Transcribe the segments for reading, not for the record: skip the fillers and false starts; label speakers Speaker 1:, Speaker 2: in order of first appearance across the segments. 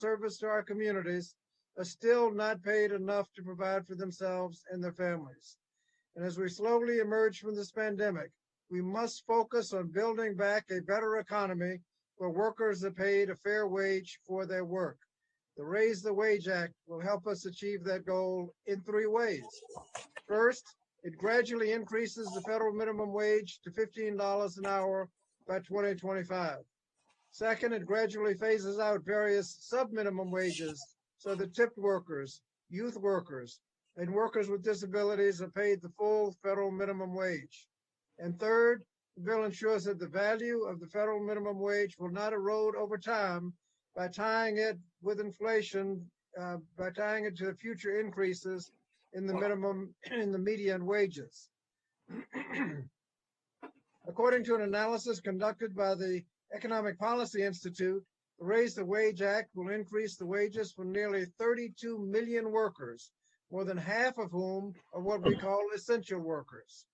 Speaker 1: service to our communities are still not paid enough to provide for themselves and their families. And as we slowly emerge from this pandemic, we must focus on building back a better economy where workers are paid a fair wage for their work. The Raise the Wage Act will help us achieve that goal in 3 ways. First, it gradually increases the federal minimum wage to $15 an hour by 2025. Second, it gradually phases out various sub-minimum wages so that tipped workers, youth workers, and workers with disabilities are paid the full federal minimum wage. And third, the bill ensures that the value of the federal minimum wage will not erode over time by tying it with inflation, by tying it to the future increases in the median wages. According to an analysis conducted by the Economic Policy Institute, the Raise the Wage Act will increase the wages for nearly 32 million workers, more than half of whom are what we call essential workers.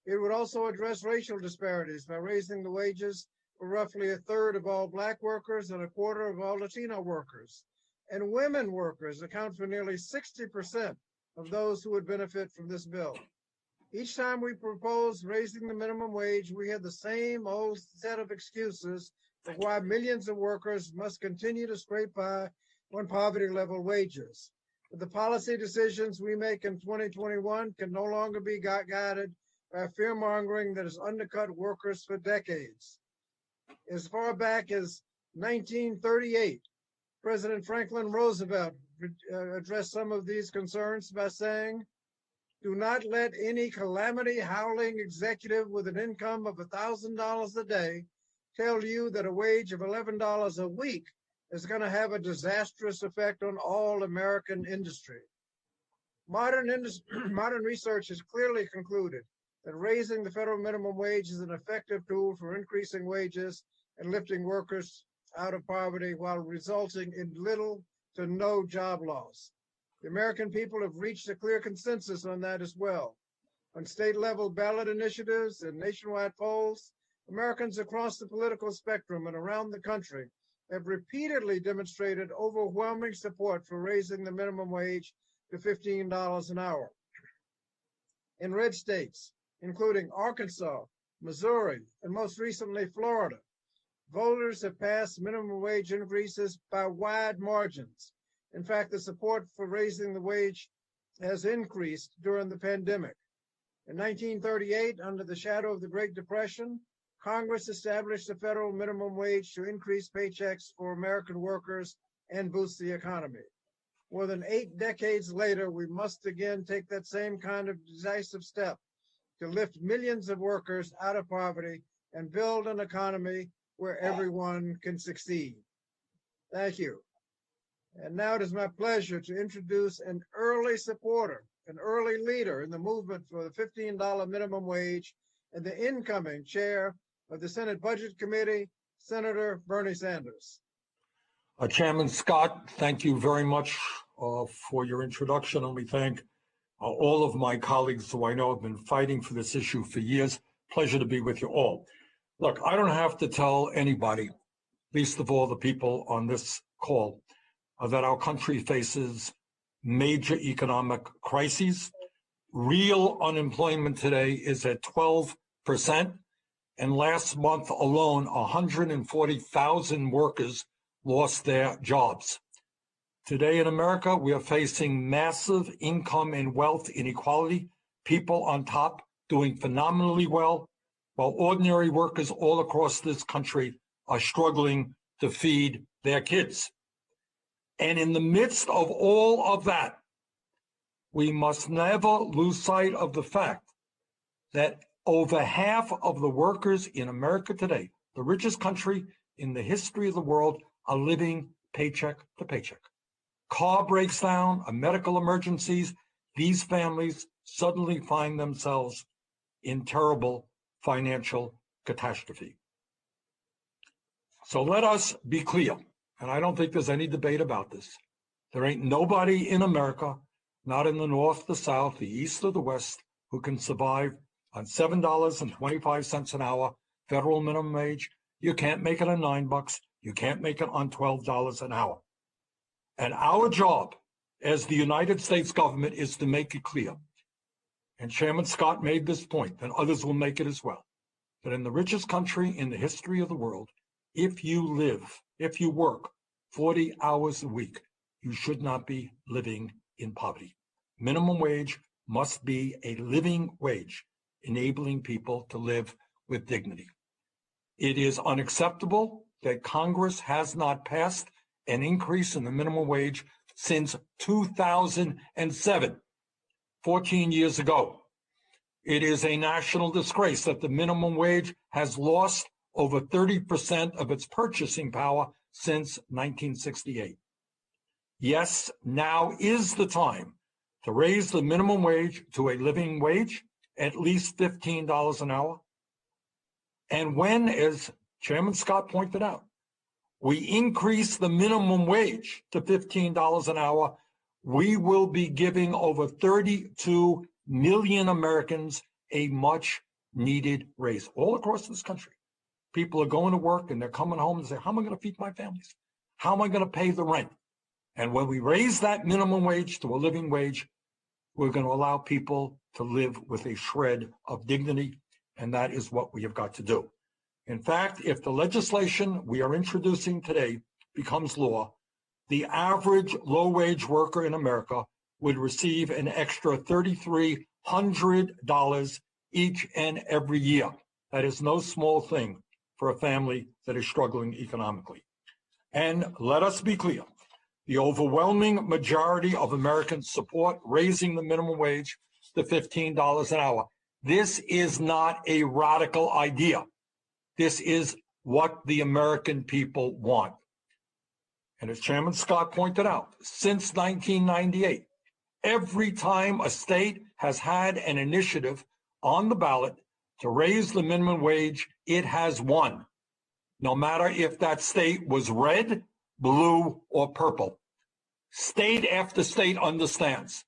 Speaker 1: It would also address racial disparities by raising the wages for roughly 1/3 of all Black workers and 1/4 of all Latino workers. And women workers account for nearly 60% of those who would benefit from this bill. Each time we propose raising the minimum wage, we have the same old set of excuses for why millions of workers must continue to scrape by on poverty-level wages. But the policy decisions we make in 2021 can no longer be guided by fear-mongering that has undercut workers for decades. As far back as 1938, President Franklin Roosevelt addressed some of these concerns by saying, "Do not let any calamity-howling executive with an income of $1,000 a day tell you that a wage of $11 a week is going to have a disastrous effect on all American industry." Modern research has clearly concluded that raising the federal minimum wage is an effective tool for increasing wages and lifting workers out of poverty while resulting in little to no job loss. The American people have reached a clear consensus on that as well. On state-level ballot initiatives and nationwide polls, Americans across the political spectrum and around the country have repeatedly demonstrated overwhelming support for raising the minimum wage to $15 an hour. In red states, including Arkansas, Missouri, and most recently Florida, voters have passed minimum wage increases by wide margins. In fact, the support for raising the wage has increased during the pandemic. In 1938, under the shadow of the Great Depression, Congress established a federal minimum wage to increase paychecks for American workers and boost the economy. More than 8 decades later, we must again take that same kind of decisive step to lift millions of workers out of poverty and build an economy where everyone can succeed. Thank you. And now it is my pleasure to introduce an early supporter, an early leader in the movement for the $15 minimum wage, and the incoming chair of the Senate Budget Committee, Senator Bernie Sanders.
Speaker 2: Chairman Scott, thank you very much for your introduction, and we thank all of my colleagues who I know have been fighting for this issue for years. Pleasure to be with you all. Look, I don't have to tell anybody, least of all the people on this call, that our country faces major economic crises. Real unemployment today is at 12%, and last month alone, 140,000 workers lost their jobs. Today in America, we are facing massive income and wealth inequality, people on top doing phenomenally well, while ordinary workers all across this country are struggling to feed their kids. And in the midst of all of that, we must never lose sight of the fact that over half of the workers in America today, the richest country in the history of the world, are living paycheck to paycheck. Car breaks down, a medical emergencies, these families suddenly find themselves in terrible financial catastrophe. So let us be clear, and I don't think there's any debate about this. There ain't nobody in America, not in the North, the South, the East, or the West, who can survive on $7.25 an hour federal minimum wage. You can't make it on $9. You can't make it on $12 an hour. And our job as the United States government is to make it clear, and Chairman Scott made this point, and others will make it as well, that in the richest country in the history of the world, if you work 40 hours a week, you should not be living in poverty. Minimum wage must be a living wage, enabling people to live with dignity. It is unacceptable that Congress has not passed an increase in the minimum wage since 2007, 14 years ago. It is a national disgrace that the minimum wage has lost over 30% of its purchasing power since 1968. Yes, now is the time to raise the minimum wage to a living wage, at least $15 an hour. And when, as Chairman Scott pointed out, we increase the minimum wage to $15 an hour, we will be giving over 32 million Americans a much needed raise all across this country. People are going to work and they're coming home and say, how am I going to feed my families? How am I going to pay the rent? And when we raise that minimum wage to a living wage, we're going to allow people to live with a shred of dignity, and that is what we have got to do. In fact, if the legislation we are introducing today becomes law, the average low-wage worker in America would receive an extra $3,300 each and every year. That is no small thing for a family that is struggling economically. And let us be clear, the overwhelming majority of Americans support raising the minimum wage to $15 an hour. This is not a radical idea. This is what the American people want. And as Chairman Scott pointed out, since 1998, every time a state has had an initiative on the ballot to raise the minimum wage, it has won, no matter if that state was red, blue, or purple. State after state understands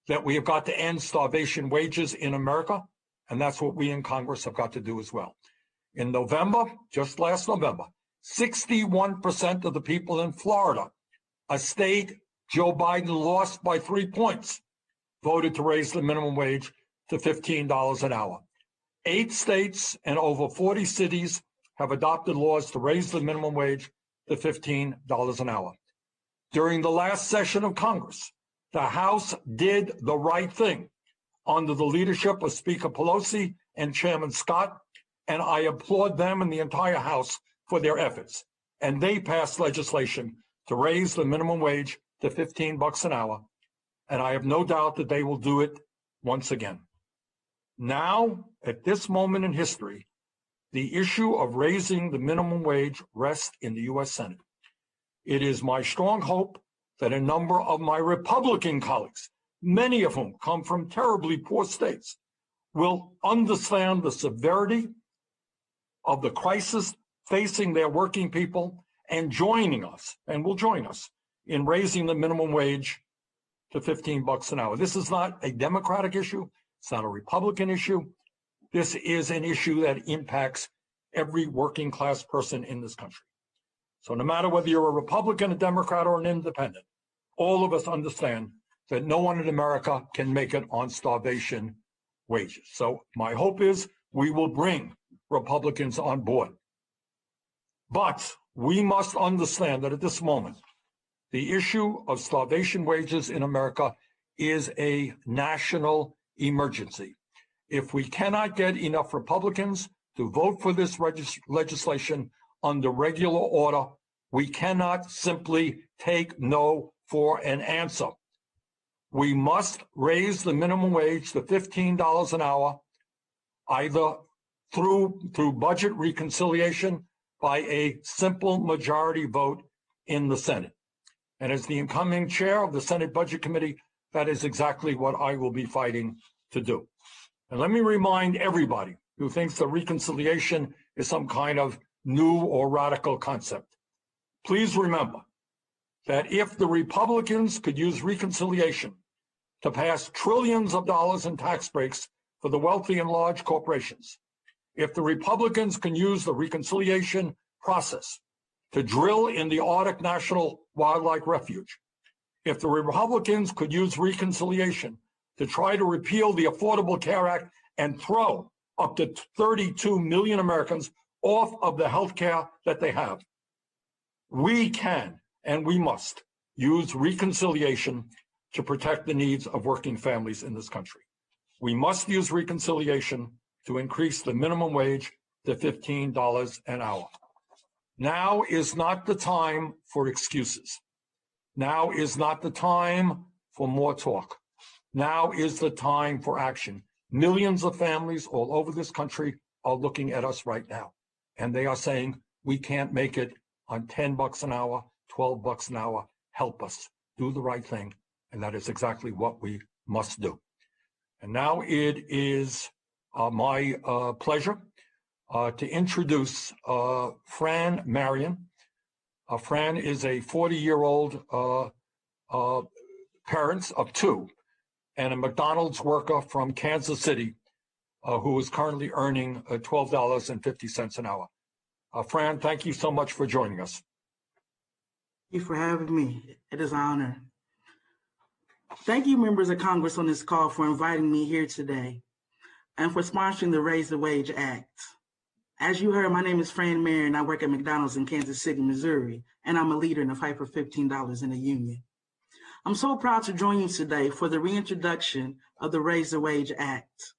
Speaker 2: that we have got to end starvation wages in America, and that's what we in Congress have got to do as well. In November, just last November, 61% of the people in Florida, a state Joe Biden lost by 3 points, voted to raise the minimum wage to $15 an hour. 8 states and over 40 cities have adopted laws to raise the minimum wage to $15 an hour. During the last session of Congress, the House did the right thing under the leadership of Speaker Pelosi and Chairman Scott, and I applaud them and the entire House for their efforts. And they passed legislation to raise the minimum wage to $15 an hour, and I have no doubt that they will do it once again. Now, at this moment in history, the issue of raising the minimum wage rests in the U.S. Senate. It is my strong hope that a number of my Republican colleagues, many of whom come from terribly poor states, will understand the severity of the crisis facing their working people and joining us, and will join us, in raising the minimum wage to $15 an hour. This is not a Democratic issue. It's not a Republican issue. This is an issue that impacts every working class person in this country. So no matter whether you're a Republican, a Democrat, or an independent, all of us understand that no one in America can make it on starvation wages. So my hope is we will bring Republicans on board. But we must understand that at this moment, the issue of starvation wages in America is a national emergency. If we cannot get enough Republicans to vote for this legislation under regular order, we cannot simply take no for an answer. We must raise the minimum wage to $15 an hour, either through budget reconciliation by a simple majority vote in the Senate. And as the incoming chair of the Senate Budget Committee, that is exactly what I will be fighting to do. And let me remind everybody who thinks that reconciliation is some kind of new or radical concept. Please remember that if the Republicans could use reconciliation to pass trillions of dollars in tax breaks for the wealthy and large corporations, if the Republicans can use the reconciliation process to drill in the Arctic National Wildlife Refuge, If the Republicans could use reconciliation to try to repeal the Affordable Care Act and throw up to 32 million Americans off of the health care that they have, we can and we must use reconciliation to protect the needs of working families in this country. We must use reconciliation to increase the minimum wage to $15 an hour. Now is not the time for excuses. Now is not the time for more talk. Now is the time for action. Millions of families all over this country are looking at us right now, and they are saying, we can't make it on $10 an hour, $12 an hour. Help us. Do the right thing. And that is exactly what we must do. And now it is my pleasure to introduce Fran Marion. Fran is a 40-year-old parent of two and a McDonald's worker from Kansas City who is currently earning $12.50 an hour. Fran, thank you so much for joining us.
Speaker 3: Thank you for having me. It is an honor. Thank you, members of Congress on this call, for inviting me here today and for sponsoring the Raise the Wage Act. As you heard, my name is Fran Marion. I work at McDonald's in Kansas City, Missouri, and I'm a leader in the fight for $15 in the union. I'm so proud to join you today for the reintroduction of the Raise the Wage Act.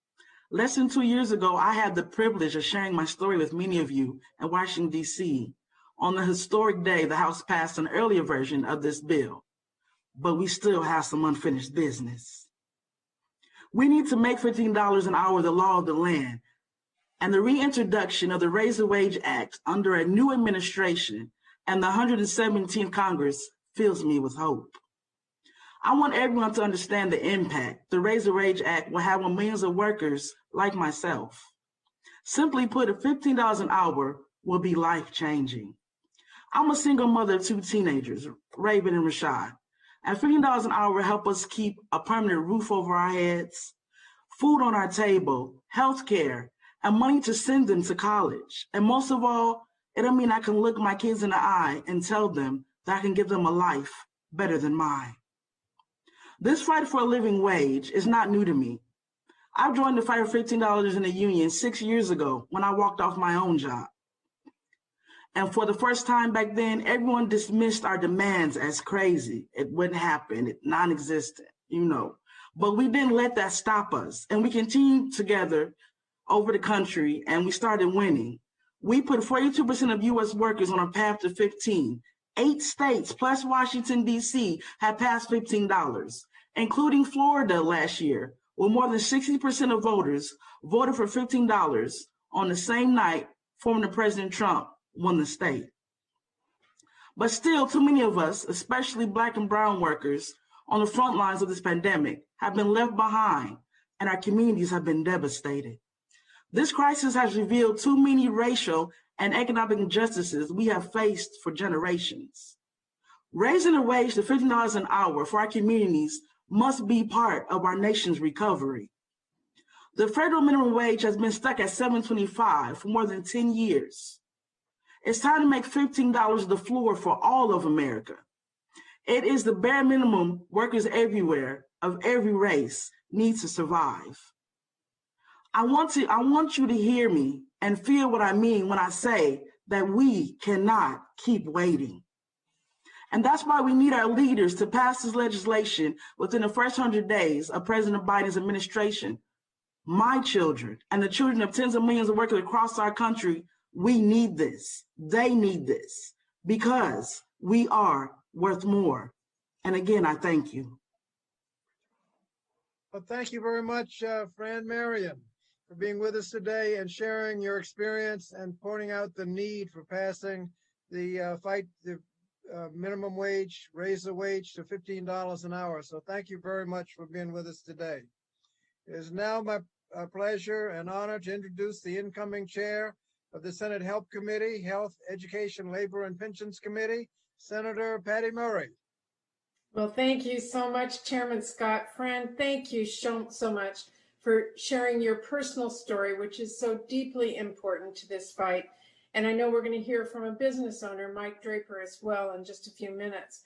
Speaker 3: Less than 2 years ago, I had the privilege of sharing my story with many of you in Washington, D.C. On the historic day the House passed an earlier version of this bill, but we still have some unfinished business. We need to make $15 an hour the law of the land, and the reintroduction of the Raise the Wage Act under a new administration and the 117th Congress fills me with hope. I want everyone to understand the impact the Raise the Wage Act will have on millions of workers like myself. Simply put, $15 an hour will be life-changing. I'm a single mother of two teenagers, Raven and Rashad, and $15 an hour will help us keep a permanent roof over our heads, food on our table, health care, and money to send them to college. And most of all, it'll mean I can look my kids in the eye and tell them that I can give them a life better than mine. This fight for a living wage is not new to me. I joined the fight for $15 in the union 6 years ago when I walked off my own job. And for the first time back then, everyone dismissed our demands as crazy. It wouldn't happen, it non-existent, you know. But we didn't let that stop us. And we continued together over the country and we started winning. We put 42% of US workers on a path to 15. 8 states plus Washington, D.C. have passed $15, including Florida last year, where more than 60% of voters voted for $15 on the same night former President Trump won the state. But still, too many of us, especially Black and brown workers on the front lines of this pandemic, have been left behind and our communities have been devastated. This crisis has revealed too many racial and economic injustices we have faced for generations. Raising the wage to $15 an hour for our communities must be part of our nation's recovery. The federal minimum wage has been stuck at $7.25 for more than 10 years. It's time to make $15 the floor for all of America. It is the bare minimum workers everywhere of every race need to survive. I want you to hear me and feel what I mean when I say that we cannot keep waiting. And that's why we need our leaders to pass this legislation within the first 100 days of President Biden's administration. My children and the children of tens of millions of workers across our country, we need this. They need this because we are worth more. And again, I thank you.
Speaker 1: Well, thank you very much, Fran Marion, for being with us today and sharing your experience and pointing out the need for passing the minimum wage, raise the wage to $15 an hour. So thank you very much for being with us today. It is now my pleasure and honor to introduce the incoming chair of the Senate Health Committee, Health, Education, Labor, and Pensions Committee, Senator Patty Murray.
Speaker 4: Well, thank you so much, Chairman Scott. Fran, thank you so much for sharing your personal story, which is so deeply important to this fight. And I know we're going to hear from a business owner, Mike Draper, as well in just a few minutes.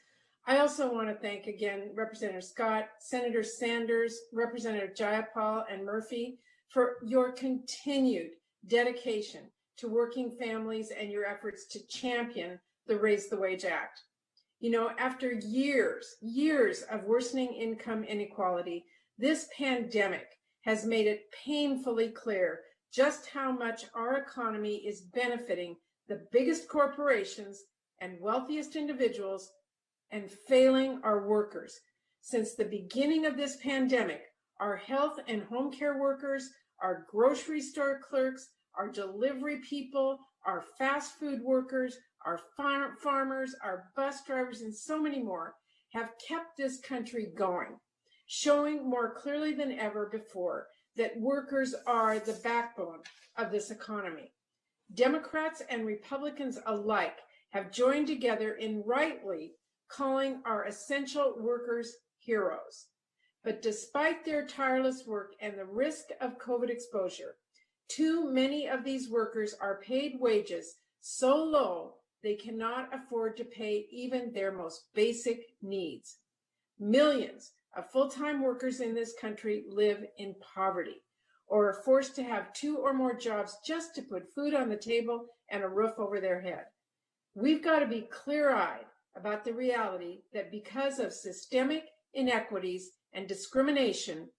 Speaker 4: I also want to thank again Representative Scott, Senator Sanders, Representative Jayapal, and Murphy for your continued dedication to working families and your efforts to champion the Raise the Wage Act. You know, after years of worsening income inequality, this pandemic has made it painfully clear just how much our economy is benefiting the biggest corporations and wealthiest individuals and failing our workers. Since the beginning of this pandemic, our health and home care workers, our grocery store clerks, our delivery people, our fast food workers, our farmers, our bus drivers, and so many more have kept this country going, showing more clearly than ever before that workers are the backbone of this economy. Democrats and Republicans alike have joined together in rightly calling our essential workers heroes. But despite their tireless work and the risk of COVID exposure, too many of these workers are paid wages so low they cannot afford to pay even their most basic needs. Millions of full-time workers in this country live in poverty or are forced to have 2 or more jobs just to put food on the table and a roof over their head. We've got to be clear-eyed about the reality that because of systemic inequities and discrimination,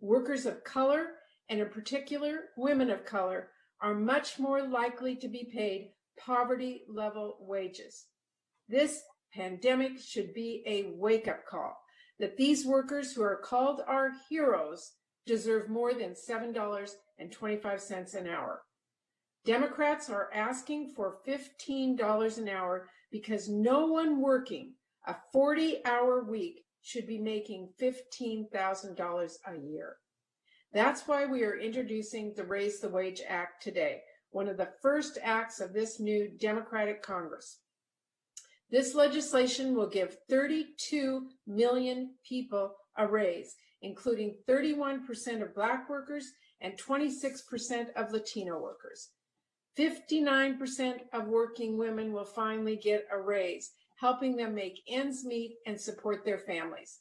Speaker 4: workers of color, and in particular women of color, are much more likely to be paid poverty-level wages. This pandemic should be a wake-up call that these workers who are called our heroes deserve more than $7.25 an hour. Democrats are asking for $15 an hour because no one working a 40-hour week should be making $15,000 a year. That's why we are introducing the Raise the Wage Act today, one of the first acts of this new Democratic Congress. This legislation will give 32 million people a raise, including 31% of Black workers and 26% of Latino workers. 59% of working women will finally get a raise, helping them make ends meet and support their families.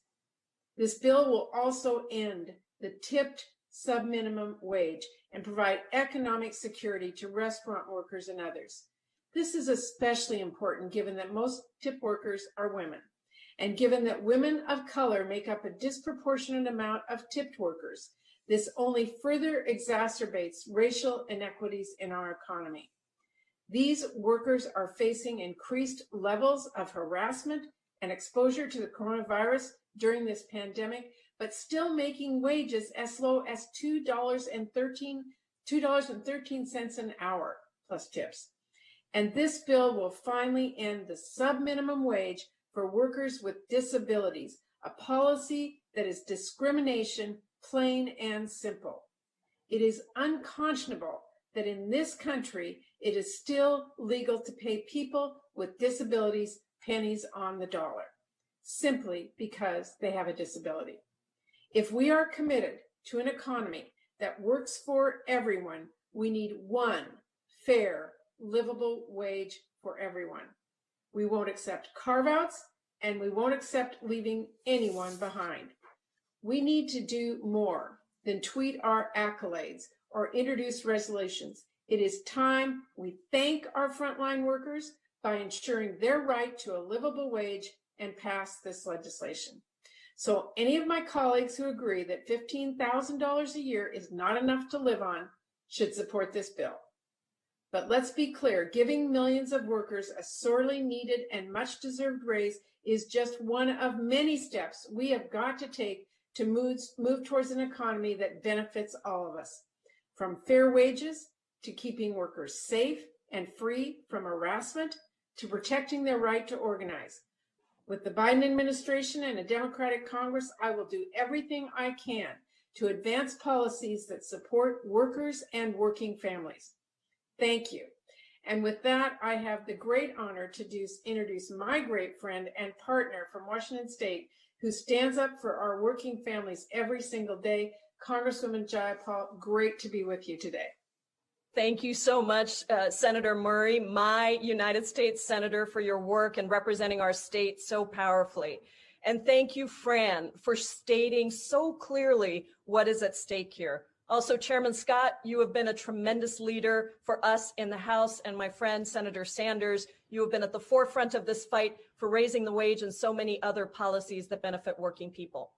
Speaker 4: This bill will also end the tipped subminimum wage and provide economic security to restaurant workers and others. This is especially important given that most tip workers are women, and given that women of color make up a disproportionate amount of tipped workers. This only further exacerbates racial inequities in our economy. These workers are facing increased levels of harassment and exposure to the coronavirus during this pandemic, but still making wages as low as $2.13 an hour plus tips. And this bill will finally end the subminimum wage for workers with disabilities, a policy that is discrimination, plain and simple. It is unconscionable that in this country, it is still legal to pay people with disabilities pennies on the dollar, simply because they have a disability. If we are committed to an economy that works for everyone, we need one fair, livable wage for everyone. We won't accept carve-outs, and we won't accept leaving anyone behind. We need to do more than tweet our accolades or introduce resolutions. It is time we thank our frontline workers by ensuring their right to a livable wage and pass this legislation. So any of my colleagues who agree that $15,000 a year is not enough to live on should support this bill. But let's be clear, giving millions of workers a sorely needed and much deserved raise is just one of many steps we have got to take to move towards an economy that benefits all of us. From fair wages to keeping workers safe and free from harassment to protecting their right to organize. With the Biden administration and a Democratic Congress, I will do everything I can to advance policies that support workers and working families. Thank you. And with that, I have the great honor to introduce my great friend and partner from Washington State, who stands up for our working families every single day, Congresswoman Jayapal. Great to be with you today.
Speaker 5: Thank you so much, Senator Murray, my United States Senator, for your work and representing our state so powerfully. And thank you, Fran, for stating so clearly what is at stake here. Also, Chairman Scott, you have been a tremendous leader for us in the House, and my friend, Senator Sanders, you have been at the forefront of this fight for raising the wage and so many other policies that benefit working people.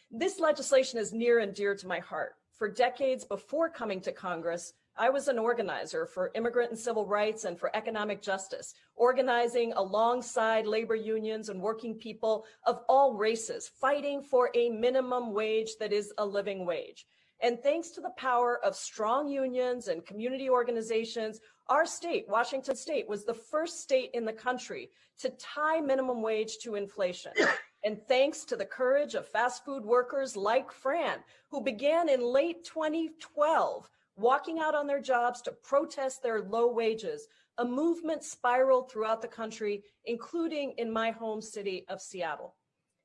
Speaker 5: This legislation is near and dear to my heart. For decades before coming to Congress, I was an organizer for immigrant and civil rights and for economic justice, organizing alongside labor unions and working people of all races, fighting for a minimum wage that is a living wage. And thanks to the power of strong unions and community organizations, our state, Washington State, was the first state in the country to tie minimum wage to inflation. And thanks to the courage of fast food workers like Fran, who began in late 2012, walking out on their jobs to protest their low wages, a movement spiraled throughout the country, including in my home city of Seattle.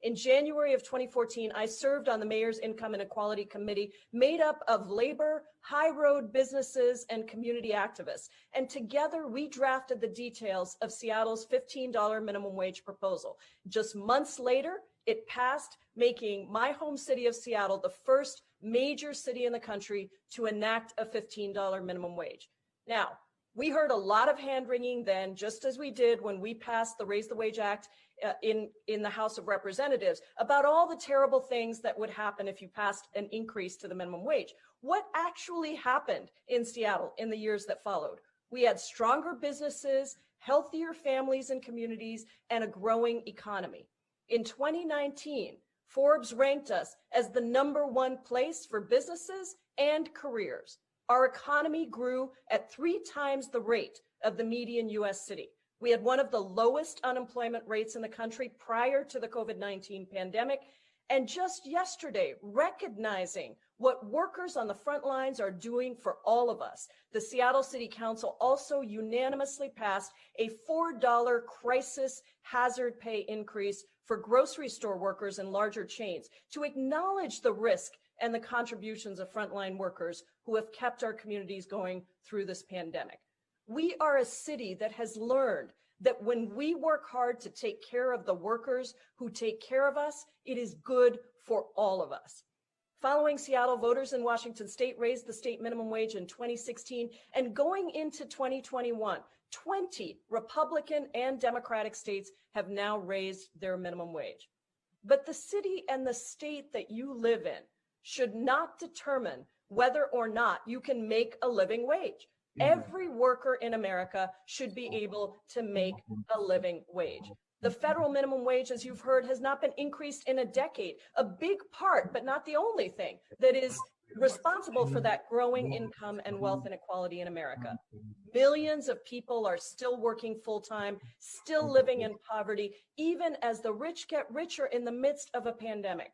Speaker 5: In January of 2014, I served on the Mayor's Income and Equality Committee, made up of labor, high road businesses, and community activists. And together we drafted the details of Seattle's $15 minimum wage proposal. Just months later, it passed, making my home city of Seattle the first major city in the country to enact a $15 minimum wage. Now, we heard a lot of hand-wringing then, just as we did when we passed the Raise the Wage Act in the House of Representatives, about all the terrible things that would happen if you passed an increase to the minimum wage. What actually happened in Seattle in the years that followed? We had stronger businesses, healthier families and communities, and a growing economy. In 2019, Forbes ranked us as the #1 place for businesses and careers. Our economy grew at 3 times the rate of the median U.S. city. We had one of the lowest unemployment rates in the country prior to the COVID-19 pandemic. And just yesterday, recognizing what workers on the front lines are doing for all of us, the Seattle City Council also unanimously passed a $4 crisis hazard pay increase for grocery store workers and larger chains to acknowledge the risk and the contributions of frontline workers who have kept our communities going through this pandemic. We are a city that has learned that when we work hard to take care of the workers who take care of us, it is good for all of us. Following Seattle, voters in Washington State raised the state minimum wage in 2016, and going into 2021, 20 Republican and Democratic states have now raised their minimum wage. But the city and the state that you live in should not determine whether or not you can make a living wage. Every worker in America should be able to make a living wage. The federal minimum wage, as you've heard, has not been increased in a decade. A big part, but not the only thing, that is responsible for that growing income and wealth inequality in America. Millions of people are still working full-time, still living in poverty, even as the rich get richer in the midst of a pandemic.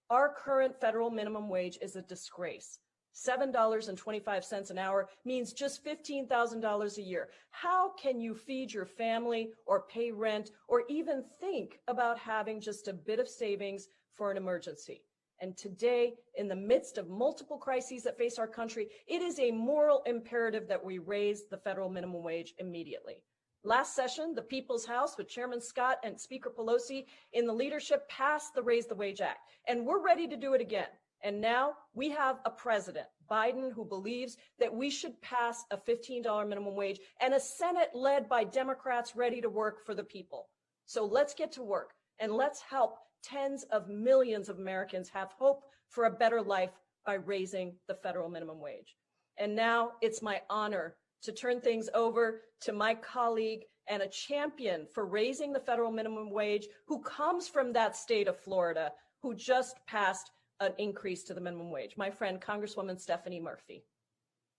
Speaker 5: Our current federal minimum wage is a disgrace. $7.25 an hour means just $15,000 a year. How can you feed your family or pay rent or even think about having just a bit of savings for an emergency? And today, in the midst of multiple crises that face our country, it is a moral imperative that we raise the federal minimum wage immediately. Last session, the People's House with Chairman Scott and Speaker Pelosi in the leadership passed the Raise the Wage Act, and we're ready to do it again. And now we have a president, Biden, who believes that we should pass a $15 minimum wage and a Senate led by Democrats ready to work for the people. So let's get to work and let's help tens of millions of Americans have hope for a better life by raising the federal minimum wage. And now it's my honor to turn things over to my colleague and a champion for raising the federal minimum wage, who comes from that state of Florida, who just passed an increase to the minimum wage, my friend, Congresswoman Stephanie Murphy.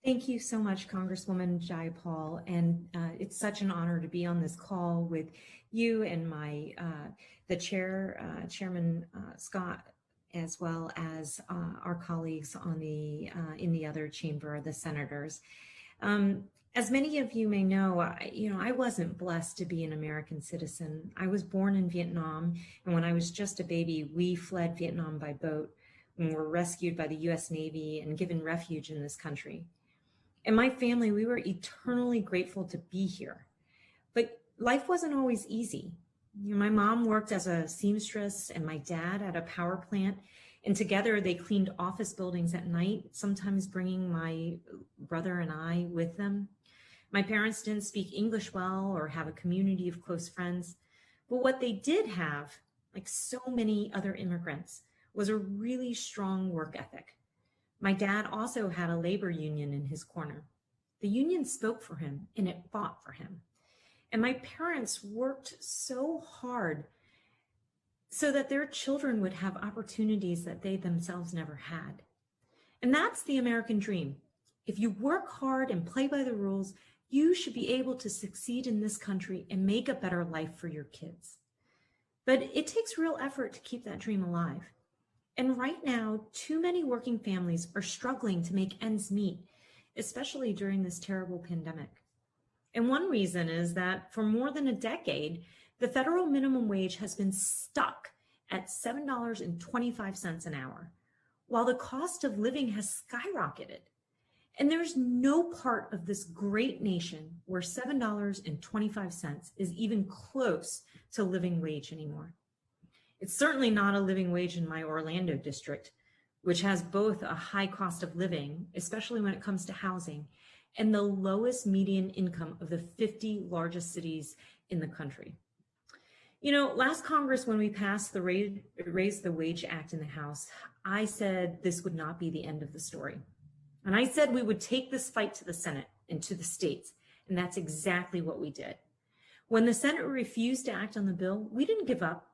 Speaker 6: Thank you so much, Congresswoman Jayapal. And it's such an honor to be on this call with you and the Chairman Scott, as well as our colleagues on in the other chamber, the senators. As many of you may know, I wasn't blessed to be an American citizen. I was born in Vietnam, and when I was just a baby, we fled Vietnam by boat and were rescued by the U.S. Navy and given refuge in this country. And my family, we were eternally grateful to be here. But life wasn't always easy. My mom worked as a seamstress and my dad at a power plant. And together they cleaned office buildings at night, sometimes bringing my brother and I with them. My parents didn't speak English well or have a community of close friends. But what they did have, like so many other immigrants, was a really strong work ethic. My dad also had a labor union in his corner. The union spoke for him and it fought for him. And my parents worked so hard so that their children would have opportunities that they themselves never had. And that's the American dream. If you work hard and play by the rules, you should be able to succeed in this country and make a better life for your kids. But it takes real effort to keep that dream alive. And right now, too many working families are struggling to make ends meet, especially during this terrible pandemic. And one reason is that for more than a decade, the federal minimum wage has been stuck at $7.25 an hour, while the cost of living has skyrocketed. And there's no part of this great nation where $7.25 is even close to living wage anymore. It's certainly not a living wage in my Orlando district, which has both a high cost of living, especially when it comes to housing, and the lowest median income of the 50 largest cities in the country. You know, last Congress, when we passed the Raise the Wage Act in the House, I said this would not be the end of the story. And I said we would take this fight to the Senate and to the states, and that's exactly what we did. When the Senate refused to act on the bill, we didn't give up.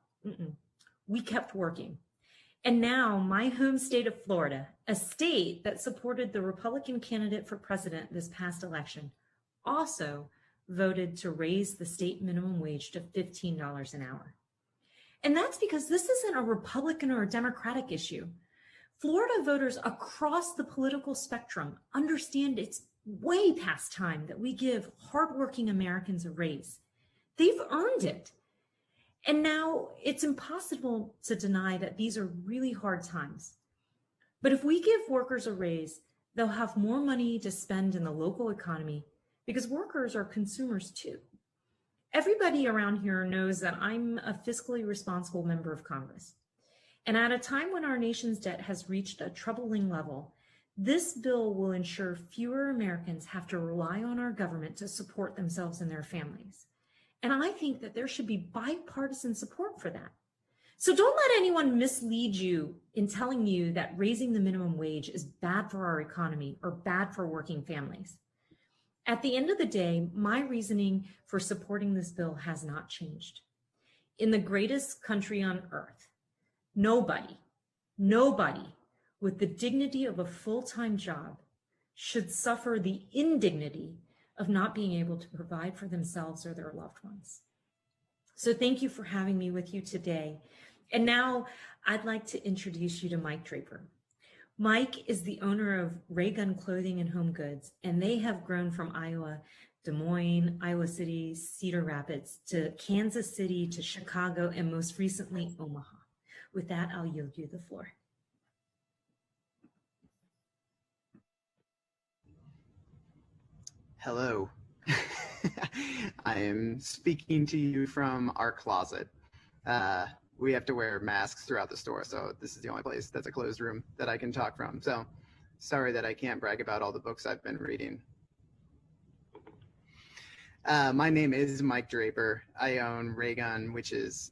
Speaker 6: We kept working. And now my home state of Florida, a state that supported the Republican candidate for president this past election, also voted to raise the state minimum wage to $15 an hour. And that's because this isn't a Republican or a Democratic issue. Florida voters across the political spectrum understand it's way past time that we give hardworking Americans a raise. They've earned it. And now it's impossible to deny that these are really hard times. But if we give workers a raise, they'll have more money to spend in the local economy because workers are consumers too. Everybody around here knows that I'm a fiscally responsible member of Congress. And at a time when our nation's debt has reached a troubling level, this bill will ensure fewer Americans have to rely on our government to support themselves and their families. And I think that there should be bipartisan support for that. So don't let anyone mislead you in telling you that raising the minimum wage is bad for our economy or bad for working families. At the end of the day, my reasoning for supporting this bill has not changed. In the greatest country on earth, nobody with the dignity of a full-time job should suffer the indignity of not being able to provide for themselves or their loved ones. So thank you for having me with you today. And now I'd like to introduce you to Mike Draper. Mike is the owner of Ray Gun Clothing and Home Goods, and they have grown from Iowa, Des Moines, Iowa City, Cedar Rapids, to Kansas City, to Chicago, and most recently, Omaha. With that, I'll yield you the floor.
Speaker 7: Hello. I am speaking to you from our closet. We have to wear masks throughout the store, so this is the only place that's a closed room that I can talk from. So sorry that I can't brag about all the books I've been reading. My name is Mike Draper. I own Raygun, which is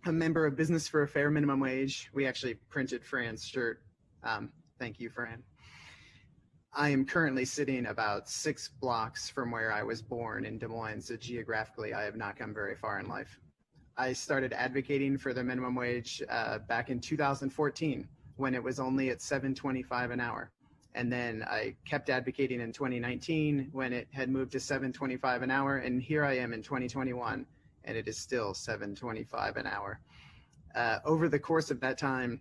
Speaker 7: a member of Business for a Fair Minimum Wage. We actually printed Fran's shirt. Thank you, Fran. I am currently sitting about 6 blocks from where I was born in Des Moines, so geographically I have not come very far in life. I started advocating for the minimum wage back in 2014 when it was only at $7.25 an hour. And then I kept advocating in 2019 when it had moved to $7.25 an hour, and here I am in 2021 and it is still $7.25 an hour. Over the course of that time,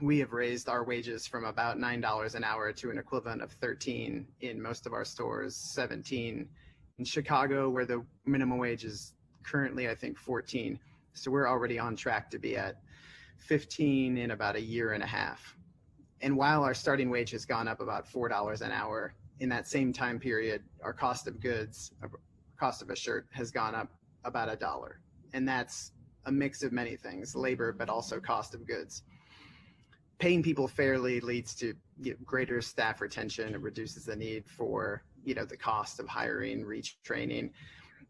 Speaker 7: we have raised our wages from about $9 an hour to an equivalent of $13 in most of our stores, $17 in Chicago, where the minimum wage is currently, I think, $14. So we're already on track to be at $15 in about a year and a half. And while our starting wage has gone up about $4 an hour in that same time period, our cost of goods, cost of a shirt has gone up about $1. And that's a mix of many things, labor, but also cost of goods. Paying people fairly leads to greater staff retention. It reduces the need for the cost of hiring, retraining,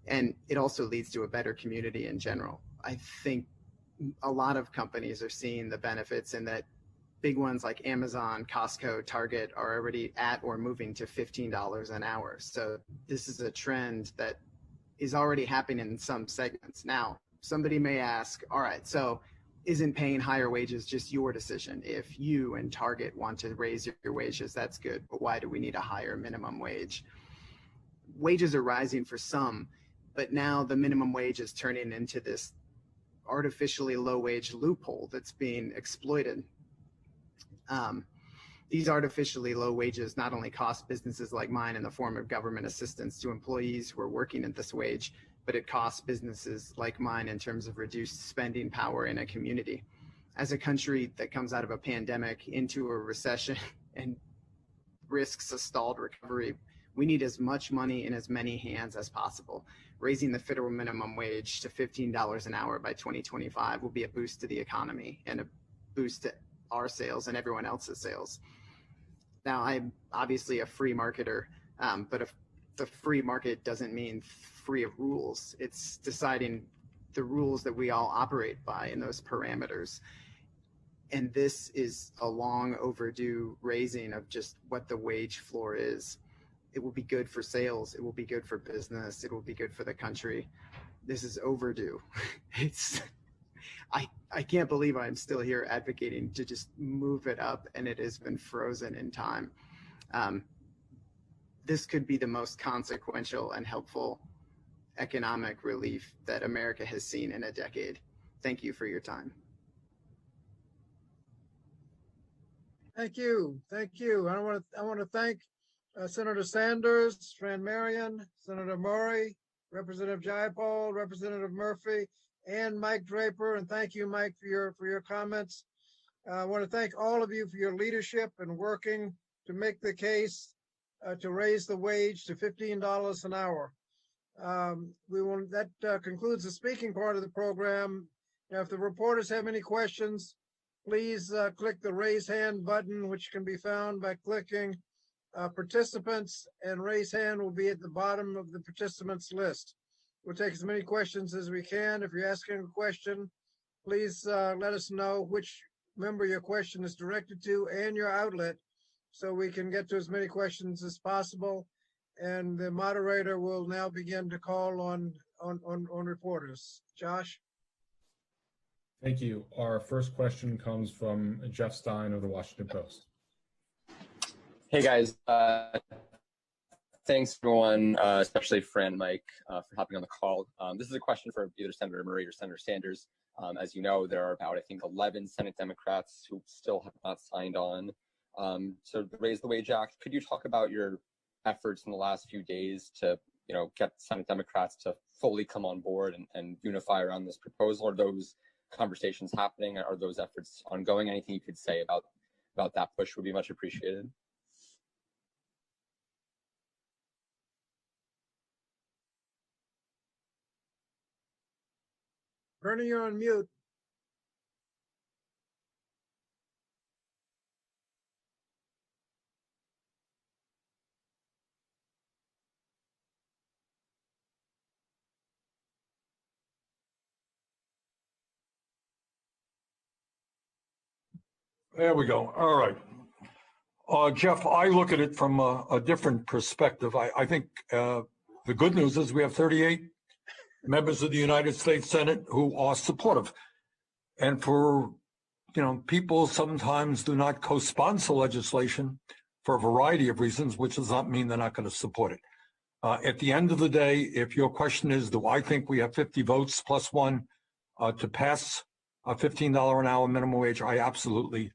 Speaker 7: and it also leads to a better community in general. I think a lot of companies are seeing the benefits in that big ones like Amazon, Costco, Target are already at or moving to $15 an hour. So this is a trend that is already happening in some segments. Now, somebody may ask, all right, so isn't paying higher wages just your decision? If you and Target want to raise your wages, that's good, but why do we need a higher minimum wage? Wages are rising for some, but now the minimum wage is turning into this artificially low wage loophole that's being exploited. These artificially low wages not only cost businesses like mine in the form of government assistance to employees who are working at this wage, but it costs businesses like mine in terms of reduced spending power in a community. As a country that comes out of a pandemic into a recession and risks a stalled recovery, we need as much money in as many hands as possible. Raising the federal minimum wage to $15 an hour by 2025 will be a boost to the economy and a boost to our sales and everyone else's sales. Now, I'm obviously a free marketer, but if the free market doesn't mean free of rules. It's deciding the rules that we all operate by in those parameters. And this is a long overdue raising of just what the wage floor is. It will be good for sales. It will be good for business. It will be good for the country. This is overdue. I can't believe I'm still here advocating to just move it up, and it has been frozen in time. This could be the most consequential and helpful economic relief that America has seen in a decade. Thank you for your time.
Speaker 1: Thank you. Thank you. I want to thank Senator Sanders, Fran Marion, Senator Murray, Representative Jayapal, Representative Murphy, and Mike Draper. And thank you, Mike, for your comments. I want to thank all of you for your leadership and working to make the case to raise the wage to $15 an hour. That concludes the speaking part of the program. Now, if the reporters have any questions, please click the raise hand button, which can be found by clicking participants, and raise hand will be at the bottom of the participants list. We'll take as many questions as we can. If you're asking a question, please let us know which member your question is directed to and your outlet, so we can get to as many questions as possible. And the moderator will now begin to call on reporters. Josh?
Speaker 8: Thank you. Our first question comes from Jeff Stein of the Washington Post.
Speaker 9: Hey guys, thanks everyone, especially Fran and Mike, for hopping on the call. This is a question for either Senator Murray or Senator Sanders. As you know, there are about, I think, 11 Senate Democrats who still have not signed on to Raise the Wage Act. Could you talk about your efforts in the last few days to, get Senate Democrats to fully come on board and unify around this proposal? Are those conversations happening? Are those efforts ongoing? Anything you could say about that push would be much appreciated.
Speaker 1: Bernie, you're on mute.
Speaker 2: There we go. All right. Jeff, I look at it from a different perspective. I think the good news is we have 38 members of the United States Senate who are supportive. And for, people sometimes do not co-sponsor legislation for a variety of reasons, which does not mean they're not going to support it. At the end of the day, if your question is, do I think we have 50 votes plus one to pass a $15 an hour minimum wage, I absolutely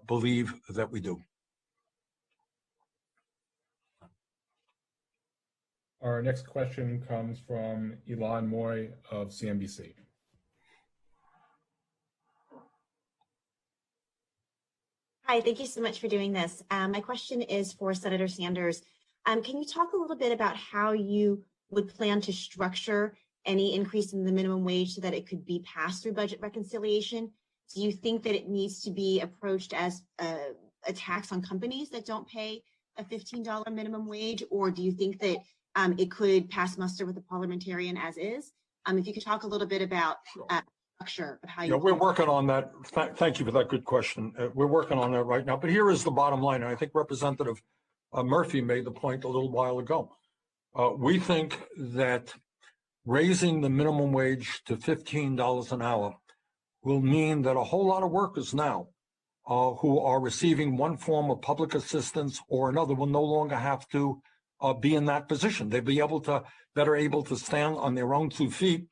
Speaker 2: believe that we do.
Speaker 8: Our next question comes from Elon Moy of CNBC.
Speaker 10: Hi, thank you so much for doing this. My question is for Senator Sanders. Can you talk a little bit about how you would plan to structure any increase in the minimum wage so that it could be passed through budget reconciliation? Do you think that it needs to be approached as a tax on companies that don't pay a $15 minimum wage, or do you think that it could pass muster with the parliamentarian as is? If you could talk a little bit about structure of how you.
Speaker 2: Yeah, we're working on that. Thank you for that good question. We're working on that right now. But here is the bottom line, and I think Representative Murphy made the point a little while ago. We think that raising the minimum wage to $15 an hour will mean that a whole lot of workers now who are receiving one form of public assistance or another will no longer have to be in that position. They'll be better able to stand on their own 2 feet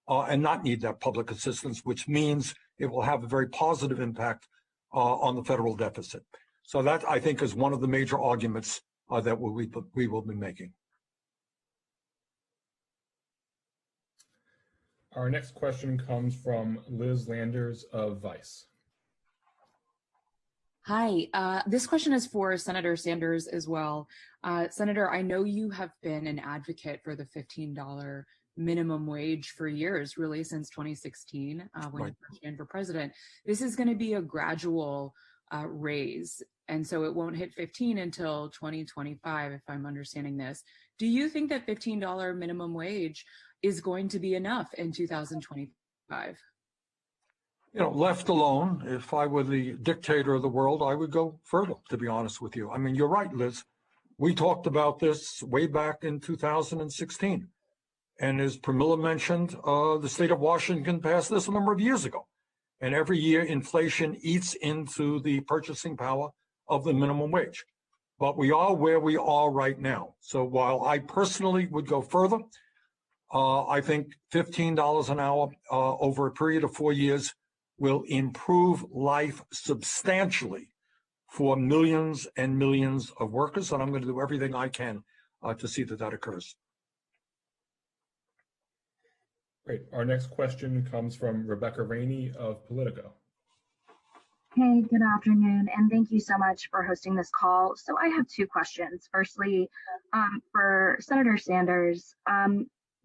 Speaker 2: and not need that public assistance, which means it will have a very positive impact on the federal deficit. So that, I think, is one of the major arguments that we will be making.
Speaker 8: Our next question comes from Liz Landers of Vice.
Speaker 11: Hi, this question is for Senator Sanders as well. Senator, I know you have been an advocate for the $15 minimum wage for years, really since 2016, when you first ran for president. This is going to be a gradual raise, and so it won't hit 15 until 2025, if I'm understanding this. Do you think that $15 minimum wage is going to be enough in 2025?
Speaker 2: You know, left alone, if I were the dictator of the world, I would go further, to be honest with you. I mean, you're right, Liz. We talked about this way back in 2016. And as Pramila mentioned, the state of Washington passed this a number of years ago. And every year, inflation eats into the purchasing power of the minimum wage. But we are where we are right now. So while I personally would go further, I think $15 an hour over a period of 4 years will improve life substantially for millions and millions of workers. And I'm going to do everything I can to see that that occurs.
Speaker 8: Great. Our next question comes from Rebecca Rainey of Politico.
Speaker 12: Hey, good afternoon, and thank you so much for hosting this call. So I have 2 questions. Firstly, for Senator Sanders,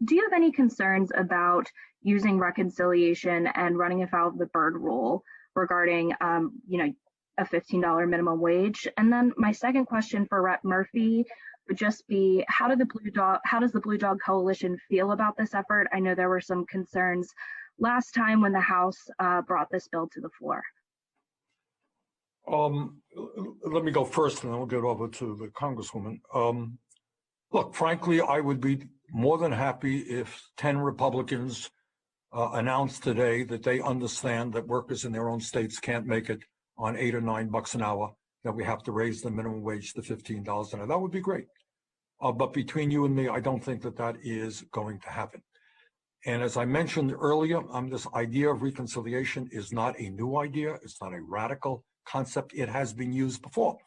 Speaker 12: do you have any concerns about using reconciliation and running afoul of the Byrd rule regarding, a $15 minimum wage? And then my second question for Rep. Murphy would just be, how does the Blue Dog Coalition feel about this effort? I know there were some concerns last time when the House brought this bill to the floor.
Speaker 2: Let me go first, and then we'll get over to the Congresswoman. Look, frankly, I would be more than happy if 10 Republicans announced today that they understand that workers in their own states can't make it on $8 or $9 an hour, that we have to raise the minimum wage to $15 an hour. That would be great. But between you and me, I don't think that that is going to happen. And as I mentioned earlier, this idea of reconciliation is not a new idea. It's not a radical concept. It has been used before.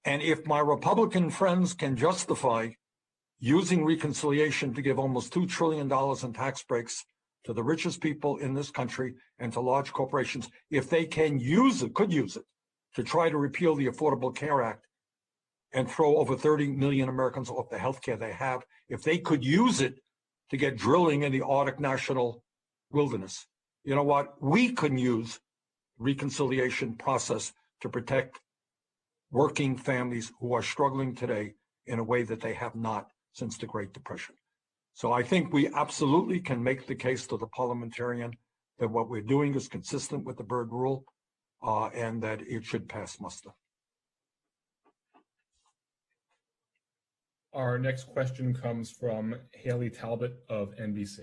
Speaker 2: And if my Republican friends can justify using reconciliation to give almost $2 trillion in tax breaks to the richest people in this country and to large corporations, if they could use it to try to repeal the Affordable Care Act and throw over 30 million Americans off the health care they have, if they could use it to get drilling in the Arctic National Wilderness, you know what? We can use reconciliation process to protect working families who are struggling today in a way that they have not since the Great Depression. So I think we absolutely can make the case to the parliamentarian that what we're doing is consistent with the Byrd rule and that it should pass muster.
Speaker 8: Our next question comes from Haley Talbot of NBC.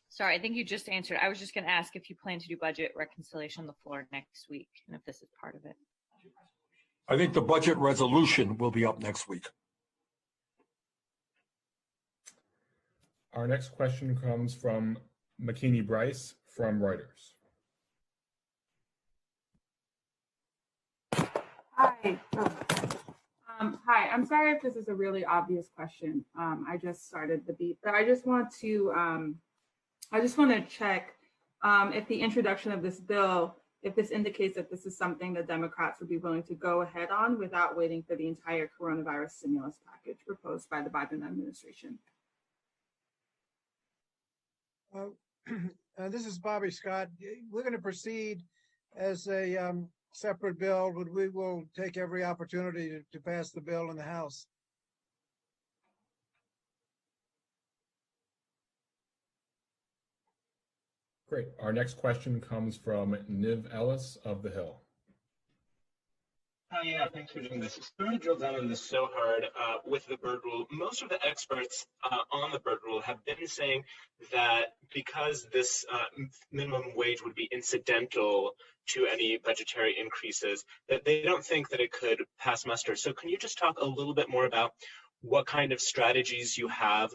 Speaker 13: Sorry, I think you just answered. I was just going to ask if you plan to do budget reconciliation on the floor next week and if this is part of it.
Speaker 2: I think the budget resolution will be up next week.
Speaker 8: Our next question comes from McKinney Bryce from Reuters.
Speaker 14: Hi. Hi. I'm sorry if this is a really obvious question. I just started the beat, but I just want to check if the introduction of this bill if this indicates that this is something that Democrats would be willing to go ahead on without waiting for the entire coronavirus stimulus package proposed by the Biden administration.
Speaker 1: This is Bobby Scott. We're going to proceed as a separate bill, but we will take every opportunity to pass the bill in the House.
Speaker 8: Great. Our next question comes from Niv Ellis of The Hill.
Speaker 15: Yeah, thanks for doing this. Sorry to drill down on this so hard with the Byrd Rule. Most of the experts on the Byrd Rule have been saying that because this minimum wage would be incidental to any budgetary increases, that they don't think that it could pass muster. So can you just talk a little bit more about what kind of strategies you have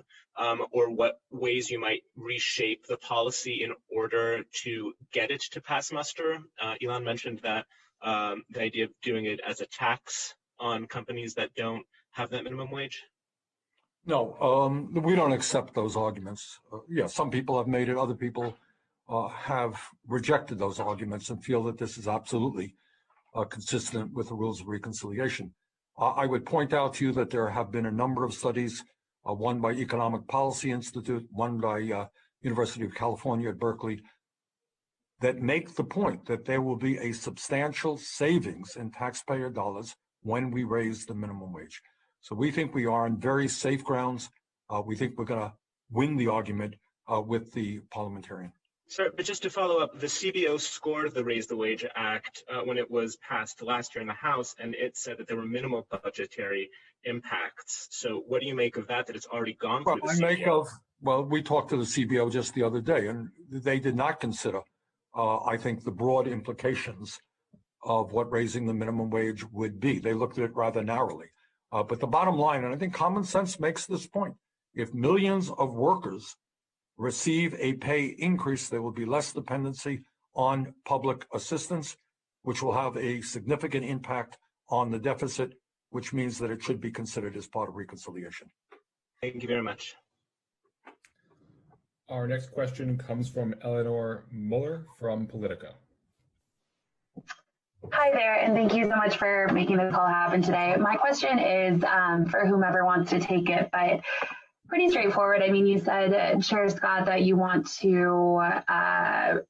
Speaker 15: or what ways you might reshape the policy in order to get it to pass muster? Elon mentioned that the idea of doing it as a tax on companies that don't have that minimum wage?
Speaker 2: No, we don't accept those arguments. Yeah, some people have made it, other people have rejected those arguments and feel that this is absolutely consistent with the rules of reconciliation. I would point out to you that there have been a number of studies, one by Economic Policy Institute, one by University of California at Berkeley, that make the point that there will be a substantial savings in taxpayer dollars when we raise the minimum wage. So we think we are on very safe grounds. We think we're going to win the argument with the parliamentarian.
Speaker 15: Sorry, but just to follow up, the CBO scored the Raise the Wage Act when it was passed last year in the House, and it said that there were minimal budgetary impacts. So what do you make of that it's already gone through the CBO?
Speaker 2: Well, we talked to the CBO just the other day, and they did not consider I think the broad implications of what raising the minimum wage would be. They looked at it rather narrowly. But the bottom line, and I think common sense makes this point, if millions of workers receive a pay increase, there will be less dependency on public assistance, which will have a significant impact on the deficit, which means that it should be considered as part of reconciliation.
Speaker 15: Thank you very much.
Speaker 8: Our next question comes from Eleanor Mueller from Politico.
Speaker 16: Hi there, and thank you so much for making this call happen today. My question is for whomever wants to take it, but pretty straightforward. I mean, you said, Chair Scott, that you want to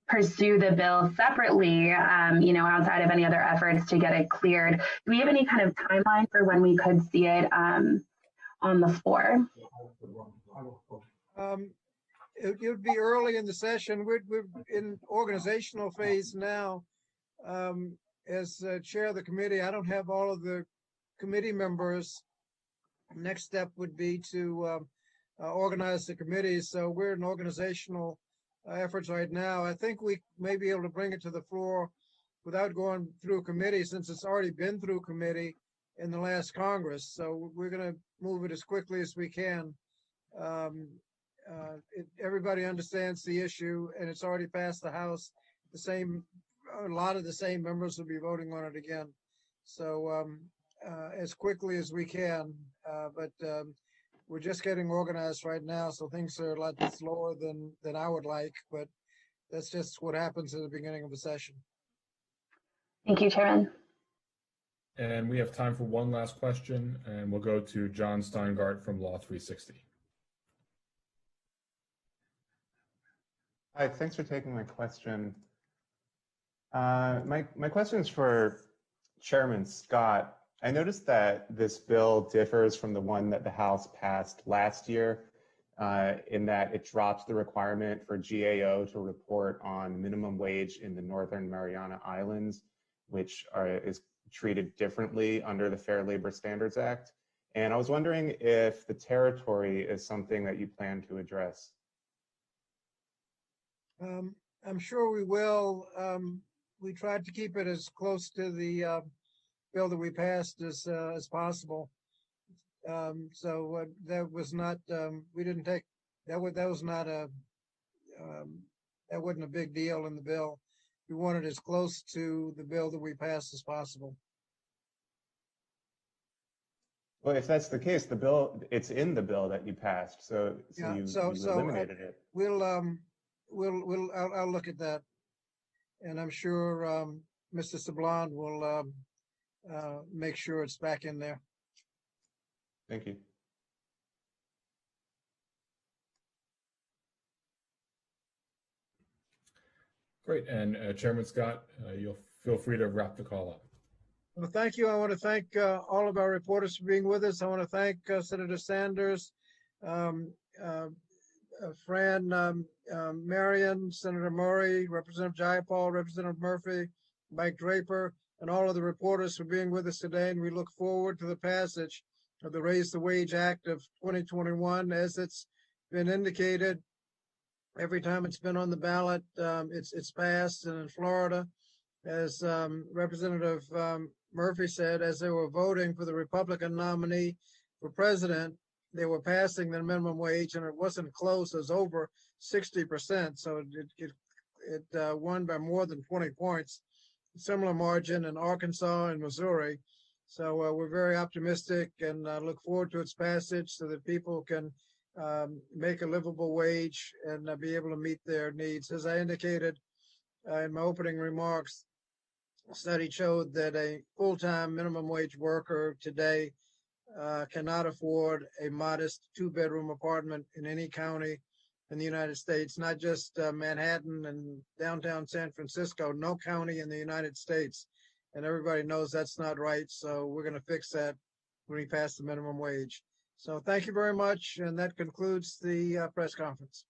Speaker 16: pursue the bill separately, outside of any other efforts to get it cleared. Do we have any kind of timeline for when we could see it on the floor?
Speaker 1: It would be early in the session. We're in organizational phase now. As chair of the committee, I don't have all of the committee members. Next step would be to organize the committee. So we're in organizational efforts right now. I think we may be able to bring it to the floor without going through committee, since it's already been through committee in the last Congress. So we're going to move it as quickly as we can. Everybody understands the issue, and it's already passed the House. A lot of the same members will be voting on it again. So as quickly as we can, but we're just getting organized right now, so things are a lot slower than I would like, but that's just what happens at the beginning of a session.
Speaker 16: Thank you, Chairman.
Speaker 8: And we have time for one last question, and we'll go to John Steingart from Law 360.
Speaker 17: Hi, thanks for taking my question. My question is for Chairman Scott. I noticed that this bill differs from the one that the House passed last year in that it drops the requirement for GAO to report on minimum wage in the Northern Mariana Islands, which is treated differently under the Fair Labor Standards Act. And I was wondering if the territory is something that you plan to address.
Speaker 1: I'm sure we will. We tried to keep it as close to the bill that we passed as possible. So that was not. We didn't take that. That was not a. That wasn't a big deal in the bill. We wanted as close to the bill that we passed as possible.
Speaker 17: Well, if that's the case, the bill, it's in the bill that you passed, so you eliminated it.
Speaker 1: I'll look at that. and I'm sure Mr. Sablon will make sure it's back in there.
Speaker 17: Thank you.
Speaker 8: Great. And Chairman Scott, you'll feel free to wrap the call up.
Speaker 1: Well, thank you. I want to thank all of our reporters for being with us. I want to thank Senator Sanders, Fran Marion, Senator Murray, Representative Jayapal, Representative Murphy, Mike Draper, and all of the reporters for being with us today. And we look forward to the passage of the Raise the Wage Act of 2021. As it's been indicated, every time it's been on the ballot, it's passed. And in Florida, as Representative Murphy said, as they were voting for the Republican nominee for president, they were passing the minimum wage, and it wasn't close. It was over 60%. So it won by more than 20 points. Similar margin in Arkansas and Missouri. So we're very optimistic and look forward to its passage so that people can make a livable wage and be able to meet their needs. As I indicated in my opening remarks, a study showed that a full-time minimum wage worker today cannot afford a modest 2-bedroom apartment in any county in the United States, not just Manhattan and downtown San Francisco, no county in the United States. And everybody knows that's not right. So we're going to fix that when we pass the minimum wage. So thank you very much. And that concludes the press conference.